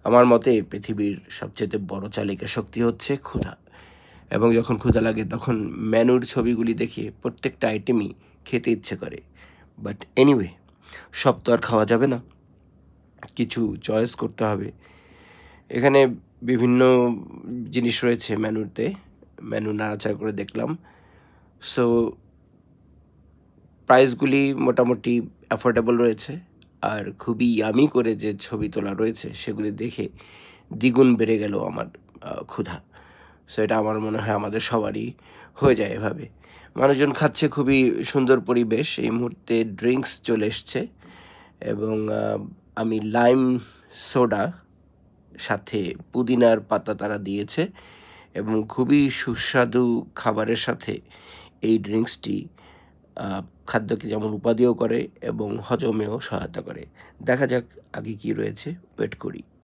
আমার মতে পৃথিবীর সবচেয়ে বড় চালিকা শক্তি হচ্ছে ক্ষুধা, এবং যখন ক্ষুধা লাগে তখন মেনুর ছবিগুলি দেখে প্রত্যেকটা আইটেমই খেতে ইচ্ছে করে। বাট এনিওয়ে, সব তো আর খাওয়া যাবে না, কিছু চয়েস করতে হবে। এখানে বিভিন্ন জিনিস রয়েছে মেনুতে, মেনু নাড়াচাড়া করে দেখলাম। সো প্রাইসগুলি মোটামুটি অ্যাফোর্ডেবল রয়েছে, আর খুবই ইয়ামি করে যে ছবি তোলা রয়েছে সেগুলি দেখে দ্বিগুণ বেড়ে গেল আমার ক্ষুধা। সো এটা আমার মনে হয় আমাদের সবারই হয়ে যায় এভাবে। মানুষজন খাচ্ছে, খুবই সুন্দর পরিবেশ। এই মুহূর্তে ড্রিঙ্কস চলে এসছে, এবং আমি লাইম সোডা সাথে পুদিনার পাতা তারা দিয়েছে, এবং খুবই সুস্বাদু খাবারের সাথে এই ড্রিঙ্কসটি খাদ্যকে যেমন উপাদেয় করে এবং হজমেও সহায়তা করে। দেখা যাক আগে কি রয়েছে, ওয়েট করি।